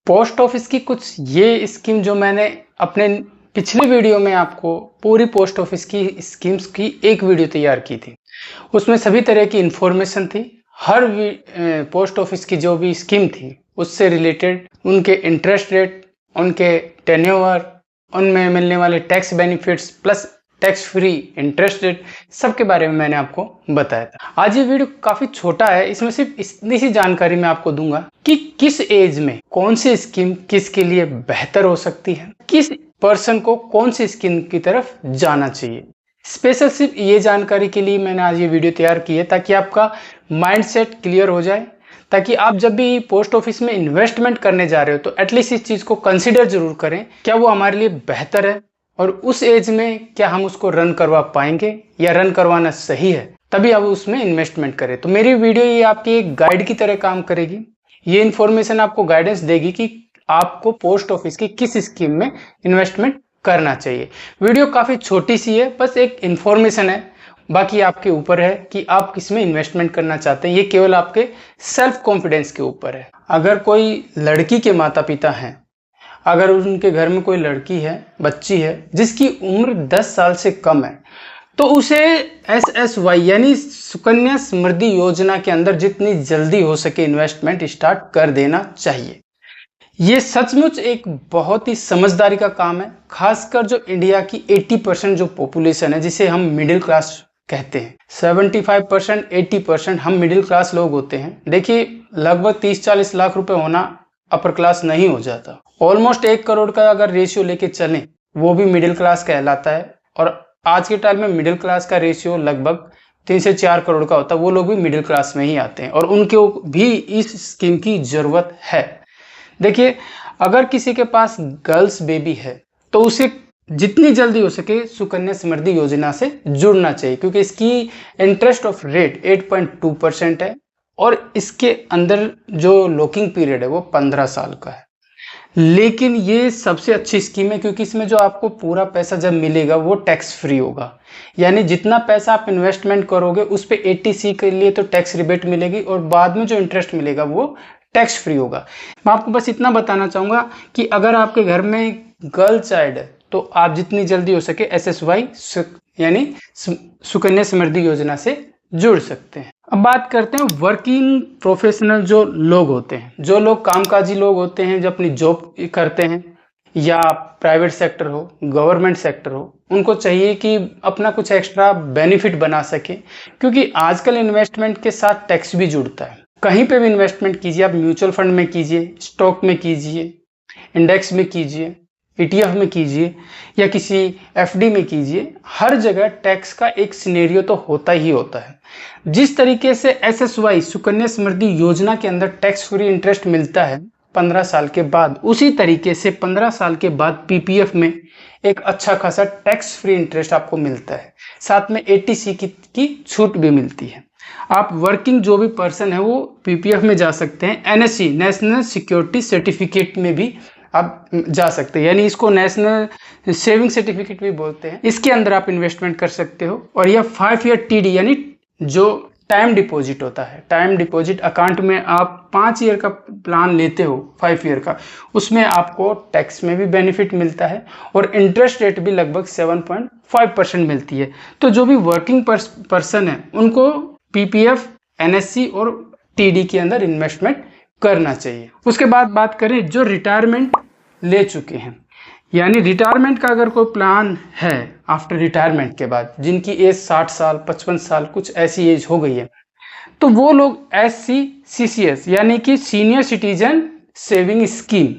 Post office की कुछ ये स्कीम जो मैंने अपने पिछले वीडियो में आपको पूरी पोस्ट ऑफिस की स्कीम्स की एक वीडियो तैयार की थी। उसमें सभी तरह की इंफॉर्मेशन थी। हर पोस्ट ऑफिस की जो भी स्कीम थी उससे रिलेटेड, उनके इंटरेस्ट रेट, उनके टेन्योर, उनमें मिलने वाले tax benefits plus tax free interest rate, सबके बारे में मैंने आपको बताया था। आज ये वीडियो काफी छोटा है, इसमें सिर्फ इतनी सी जानकारी मैं आपको दूंगा कि किस एज में कौन सी स्कीम किसके लिए बेहतर हो सकती है, किस पर्सन को कौन सी स्कीम की तरफ जाना चाहिए। स्पेशल सिर्फ ये जानकारी के लिए मैंने आज ये वीडियो तैयार की है, ताकि आपका माइंडसेट क्लियर हो जाए, ताकि आप जब भी पोस्ट ऑफिस में इन्वेस्टमेंट करने जा रहे हो तो एटलीस्ट इस चीज को कंसिडर जरूर करें, क्या वो हमारे लिए बेहतर है और उस एज में क्या हम उसको रन करवा पाएंगे या रन करवाना सही है, तभी आप उसमें इन्वेस्टमेंट करें। तो मेरी वीडियो ये आपकी एक गाइड की तरह काम करेगी। ये इन्फॉर्मेशन आपको गाइडेंस देगी कि आपको पोस्ट ऑफिस की किस स्कीम में इन्वेस्टमेंट करना चाहिए। वीडियो काफी छोटी सी है, बस एक इन्फॉर्मेशन है, बाकी आपके ऊपर है कि आप किसमें इन्वेस्टमेंट करना चाहते हैं। ये केवल आपके सेल्फ कॉन्फिडेंस के ऊपर है। अगर कोई लड़की के माता पिता हैं, अगर उनके घर में कोई लड़की है, बच्ची है जिसकी उम्र 10 साल से कम है, तो उसे SSY यानी सुकन्या समृद्धि योजना के अंदर जितनी जल्दी हो सके इन्वेस्टमेंट स्टार्ट कर देना चाहिए। ये सचमुच एक बहुत ही समझदारी का काम है, खासकर जो इंडिया की 80% जो पॉपुलेशन है, जिसे हम मिडिल क्लास कहते हैं। 75% 80% हम मिडिल क्लास लोग होते हैं। देखिए, लगभग 30-40 लाख रुपए होना अपर क्लास नहीं हो जाता। ऑलमोस्ट 1 करोड़ का अगर रेशियो लेके चलें, वो भी मिडिल क्लास कहलाता है। और आज के टाइम में मिडिल क्लास का रेशियो लगभग 3 से 4 करोड़ का होता है। वो लोग भी मिडिल क्लास में ही आते हैं और उनको भी इस स्कीम की जरूरत है। देखिए, अगर किसी के पास गर्ल्स बेबी है तो उसे जितनी जल्दी हो सके सुकन्या समृद्धि योजना से जुड़ना चाहिए, क्योंकि इसकी इंटरेस्ट ऑफ रेट 8.2% है और इसके अंदर जो लॉकिंग पीरियड है वो 15 साल का है। लेकिन ये सबसे अच्छी स्कीम है, क्योंकि इसमें जो आपको पूरा पैसा जब मिलेगा वो टैक्स फ्री होगा। यानी जितना पैसा आप इन्वेस्टमेंट करोगे उस पे 80C के लिए तो टैक्स रिबेट मिलेगी और बाद में जो इंटरेस्ट मिलेगा वो टैक्स फ्री होगा। मैं आपको बस इतना बताना चाहूंगा कि अगर आपके घर में गर्ल चाइल्ड है तो आप जितनी जल्दी हो सके SSY यानी सुकन्या समृद्धि योजना से जुड़ सकते हैं। अब बात करते हैं वर्किंग प्रोफेशनल जो लोग होते हैं, जो लोग कामकाजी लोग होते हैं, जो अपनी जॉब करते हैं, या प्राइवेट सेक्टर हो, गवर्नमेंट सेक्टर हो, उनको चाहिए कि अपना कुछ एक्स्ट्रा बेनिफिट बना सके, क्योंकि आजकल इन्वेस्टमेंट के साथ टैक्स भी जुड़ता है। कहीं पे भी इन्वेस्टमेंट कीजिए, आप म्यूचुअल फंड में कीजिए, स्टॉक में कीजिए, इंडेक्स में कीजिए, ETF में कीजिए या किसी FD में कीजिए, हर जगह टैक्स का एक सिनेरियो तो होता ही होता है। जिस तरीके से SSY सुकन्या समृद्धि योजना के अंदर टैक्स फ्री इंटरेस्ट मिलता है 15 साल के बाद, उसी तरीके से 15 साल के बाद PPF में एक अच्छा खासा टैक्स फ्री इंटरेस्ट आपको मिलता है। साथ में 80C की छूट भी मिलती है। आप वर्किंग जो भी पर्सन है वो PPF में जा सकते हैं। NSC नेशनल सिक्योरिटी सर्टिफिकेट में भी आप जा सकते हैं, यानी इसको नेशनल सेविंग सर्टिफिकेट भी बोलते हैं। इसके अंदर आप इन्वेस्टमेंट कर सकते हो। और यह 5 ईयर TD यानी जो टाइम डिपॉजिट होता है, टाइम डिपॉजिट अकाउंट में आप 5 ईयर का प्लान लेते हो, 5 ईयर का, उसमें आपको टैक्स में भी बेनिफिट मिलता है और इंटरेस्ट रेट भी लगभग 7.5% मिलती है। तो जो भी वर्किंग पर्सन है उनको PPF, NSC और TD के अंदर इन्वेस्टमेंट करना चाहिए। उसके बाद बात करें जो रिटायरमेंट ले चुके हैं, यानी रिटायरमेंट का अगर कोई प्लान है आफ्टर रिटायरमेंट के बाद, जिनकी एज 60 साल 55 साल कुछ ऐसी एज हो गई है, तो वो लोग SCCS यानी कि senior citizen saving scheme,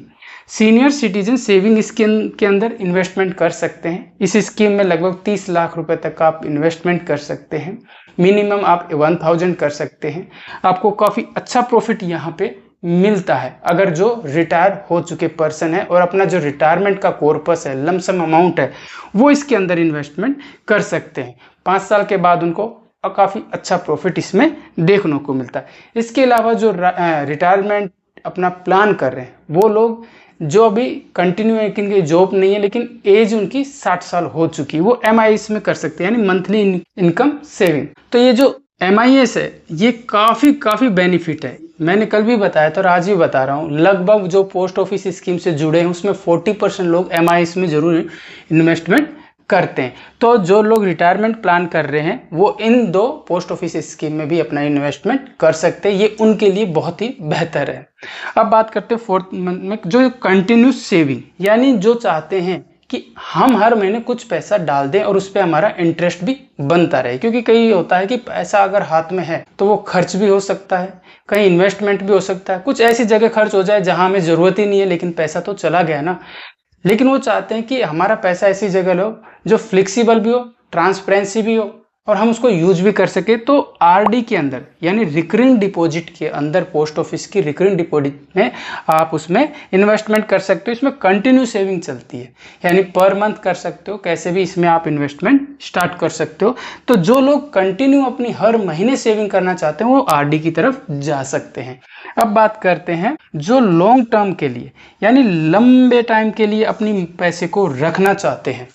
senior citizen saving scheme के अंदर इन्वेस्टमेंट कर सकते हैं। इस स्कीम में लगभग 30 लाख रुपए तक आप इन्वेस्टमेंट कर सकते हैं। मिनिमम आप 1000 कर सकते हैं। आपको काफी अच्छा प्रॉफिट यहाँ पे मिलता है अगर जो रिटायर हो चुके पर्सन है और अपना जो रिटायरमेंट का कॉर्पस है, लमसम अमाउंट है, वो इसके अंदर इन्वेस्टमेंट कर सकते हैं। 5 साल के बाद उनको काफी अच्छा प्रॉफिट इसमें देखने को मिलता है। इसके अलावा जो रिटायरमेंट अपना प्लान कर रहे हैं वो लोग जो अभी कंटिन्यू की जॉब नहीं है लेकिन एज उनकी 60 साल हो चुकी है, वो MIS में कर सकते हैं, यानी मंथली इनकम सेविंग। तो ये जो MIS है ये काफी बेनिफिट है। मैंने कल भी बताया था और आज भी बता रहा हूँ, लगभग जो पोस्ट ऑफिस स्कीम से जुड़े हैं उसमें 40% लोग MIS में जरूर इन्वेस्टमेंट करते हैं। तो जो लोग रिटायरमेंट प्लान कर रहे हैं वो इन 2 पोस्ट ऑफिस स्कीम में भी अपना इन्वेस्टमेंट कर सकते हैं, ये उनके लिए बहुत ही बेहतर है। अब बात करते हैं 4th मंथ में, जो कंटिन्यूस सेविंग, यानी जो चाहते हैं कि हम हर महीने कुछ पैसा डाल दें और उस पर हमारा इंटरेस्ट भी बनता रहे। क्योंकि कई होता है कि पैसा अगर हाथ में है तो वो खर्च भी हो सकता है, कहीं इन्वेस्टमेंट भी हो सकता है, कुछ ऐसी जगह खर्च हो जाए जहां हमें जरूरत ही नहीं है लेकिन पैसा तो चला गया ना। लेकिन वो चाहते हैं कि हमारा पैसा ऐसी जगह लो जो फ्लेक्सिबल भी हो, ट्रांसपेरेंसी भी हो और हम उसको यूज भी कर सके। तो RD के अंदर यानी रिकरिंग डिपॉजिट के अंदर, पोस्ट ऑफिस की रिकरिंग डिपॉजिट में आप उसमें इन्वेस्टमेंट कर सकते हो। इसमें कंटिन्यू सेविंग चलती है, यानी पर मंथ कर सकते हो, कैसे भी इसमें आप इन्वेस्टमेंट स्टार्ट कर सकते हो। तो जो लोग कंटिन्यू अपनी हर महीने सेविंग करना चाहते हैं वो RD की तरफ जा सकते हैं। अब बात करते हैं जो लॉन्ग टर्म के लिए यानी लंबे टाइम के लिए अपनी पैसे को रखना चाहते हैं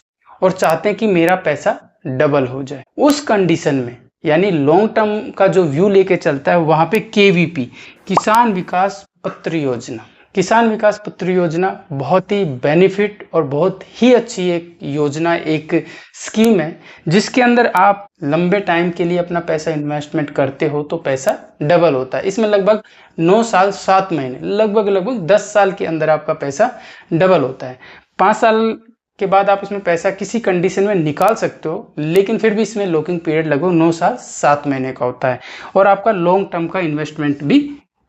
और चाहते हैं कि मेरा पैसा डबल हो जाए। उस कंडीशन में यानी लॉन्ग टर्म का जो व्यू लेके चलता है वहां पे KVP, किसान विकास पत्र योजना, किसान विकास पत्र योजना बहुत ही बेनिफिट और बहुत ही अच्छी एक योजना, एक स्कीम है जिसके अंदर आप लंबे टाइम के लिए अपना पैसा इन्वेस्टमेंट करते हो तो पैसा डबल होता है। इसमें लगभग 9 साल 7 महीने, लगभग 10 साल के अंदर आपका पैसा डबल होता है। 5 साल के बाद आप इसमें पैसा किसी कंडीशन में निकाल सकते हो, लेकिन फिर भी इसमें लॉकिंग पीरियड लगभग 9 साल 7 महीने का होता है और आपका लॉन्ग टर्म का इन्वेस्टमेंट भी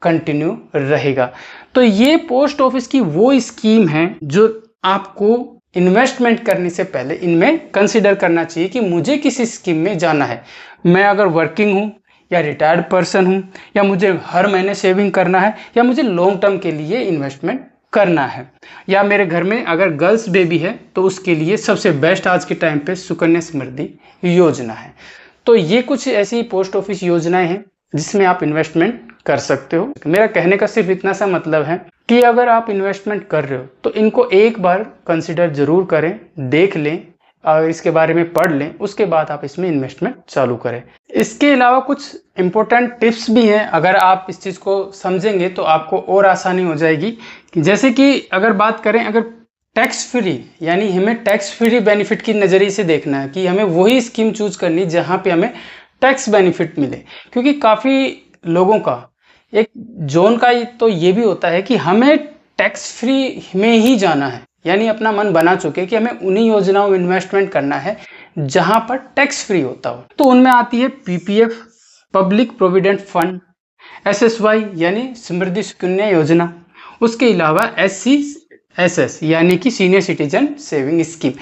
कंटिन्यू रहेगा। तो ये पोस्ट ऑफिस की वो स्कीम है जो आपको इन्वेस्टमेंट करने से पहले इनमें कंसिडर करना चाहिए कि मुझे किस स्कीम में जाना है। मैं अगर वर्किंग हूँ या रिटायर्ड पर्सन हूँ, या मुझे हर महीने सेविंग करना है, या मुझे लॉन्ग टर्म के लिए इन्वेस्टमेंट करना है, या मेरे घर में अगर गर्ल्स बेबी है तो उसके लिए सबसे बेस्ट आज के टाइम पे सुकन्या समृद्धि योजना है। तो ये कुछ ऐसी पोस्ट ऑफिस योजनाएं हैं जिसमें आप इन्वेस्टमेंट कर सकते हो। मेरा कहने का सिर्फ इतना सा मतलब है कि अगर आप इन्वेस्टमेंट कर रहे हो तो इनको एक बार कंसिडर जरूर करें, देख लें और इसके बारे में पढ़ लें, उसके बाद आप इसमें इन्वेस्टमेंट चालू करें। इसके अलावा कुछ इंपॉर्टेंट टिप्स भी हैं, अगर आप इस चीज़ को समझेंगे तो आपको और आसानी हो जाएगी। जैसे कि अगर बात करें, अगर टैक्स फ्री, यानी हमें टैक्स फ्री बेनिफिट की नज़रिए से देखना है कि हमें वही स्कीम चूज करनी जहाँ पे हमें टैक्स बेनिफिट मिले। क्योंकि काफ़ी लोगों का एक जोन का तो ये भी होता है कि हमें टैक्स फ्री में ही जाना है, यानी अपना मन बना चुके कि हमें उन्हीं योजनाओं में इन्वेस्टमेंट करना है जहां पर टैक्स फ्री होता हो। तो उनमें आती है PPF, public provident fund, SSY यानी समृद्धि सुकन्या योजना, उसके अलावा SCSS यानी कि सीनियर सिटीजन सेविंग स्कीम।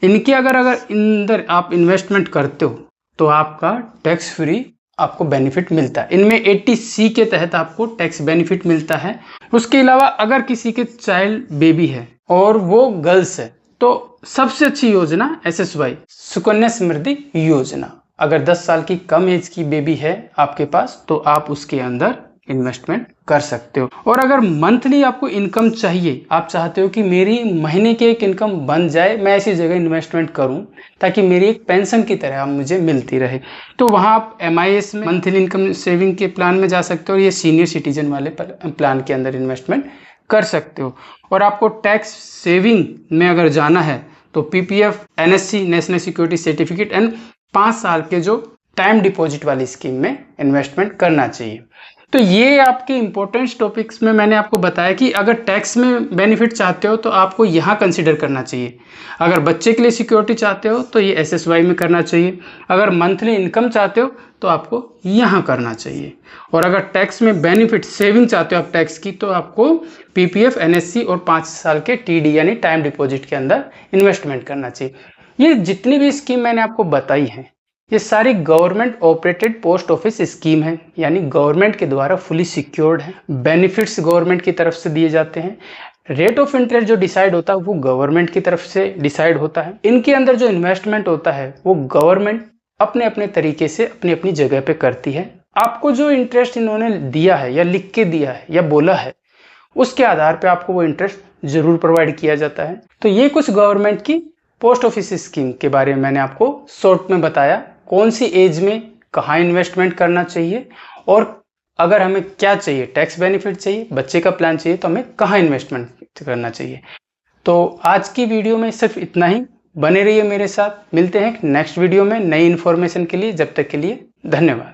इनके अगर अंदर आप इन्वेस्टमेंट करते हो तो आपका टैक्स फ्री आपको बेनिफिट मिलता है। इनमें 80C के तहत आपको टैक्स बेनिफिट मिलता है। उसके अलावा अगर किसी के चाइल्ड बेबी है और वो गर्ल्स है तो सबसे अच्छी योजना SSY सुकन्या समृद्धि योजना। अगर 10 साल की कम एज की बेबी है आपके पास तो आप उसके अंदर इन्वेस्टमेंट कर सकते हो। और अगर मंथली आपको इनकम चाहिए, आप चाहते हो कि मेरी महीने की एक इनकम बन जाए, मैं ऐसी जगह इन्वेस्टमेंट करूं ताकि मेरी एक पेंशन की तरह मुझे मिलती रहे, तो वहां आप MIS में मंथली इनकम सेविंग के प्लान में जा सकते हो, और ये सीनियर सिटीजन वाले प्लान के अंदर इन्वेस्टमेंट कर सकते हो। और आपको टैक्स सेविंग में अगर जाना है तो PPF, NSC national security certificate and 5 साल के जो टाइम डिपॉजिट वाली स्कीम में इन्वेस्टमेंट करना चाहिए। तो ये आपके इंपॉर्टेंट टॉपिक्स में मैंने आपको बताया कि अगर टैक्स में बेनिफिट चाहते हो तो आपको यहाँ कंसिडर करना चाहिए। अगर बच्चे के लिए सिक्योरिटी चाहते हो तो ये SSY में करना चाहिए। अगर मंथली इनकम चाहते हो तो आपको यहाँ करना चाहिए। और अगर टैक्स में बेनिफिट सेविंग चाहते हो आप टैक्स की तो आपको PPF, NSC और 5 साल के TD यानी टाइम डिपॉजिट के अंदर इन्वेस्टमेंट करना चाहिए। ये जितनी भी स्कीम मैंने आपको बताई है ये सारी government operated post office scheme है, यानी गवर्नमेंट के द्वारा फुली सिक्योर्ड है। बेनिफिट्स गवर्नमेंट की तरफ से दिए जाते हैं। रेट ऑफ इंटरेस्ट जो डिसाइड होता है वो गवर्नमेंट की तरफ से डिसाइड होता है। इनके अंदर जो इन्वेस्टमेंट होता है वो गवर्नमेंट अपने अपने तरीके से अपनी अपनी जगह पे करती है। आपको जो इंटरेस्ट इन्होंने दिया है या लिख के दिया है या बोला है उसके आधार पे आपको वो इंटरेस्ट जरूर प्रोवाइड किया जाता है। तो ये कुछ गवर्नमेंट की पोस्ट ऑफिस स्कीम के बारे में मैंने आपको शॉर्ट में बताया, कौन सी एज में कहाँ इन्वेस्टमेंट करना चाहिए और अगर हमें क्या चाहिए, टैक्स बेनिफिट चाहिए, बच्चे का प्लान चाहिए, तो हमें कहाँ इन्वेस्टमेंट करना चाहिए। तो आज की वीडियो में सिर्फ इतना ही। बने रहिए मेरे साथ, मिलते हैं नेक्स्ट वीडियो में नई इन्फॉर्मेशन के लिए। जब तक के लिए धन्यवाद।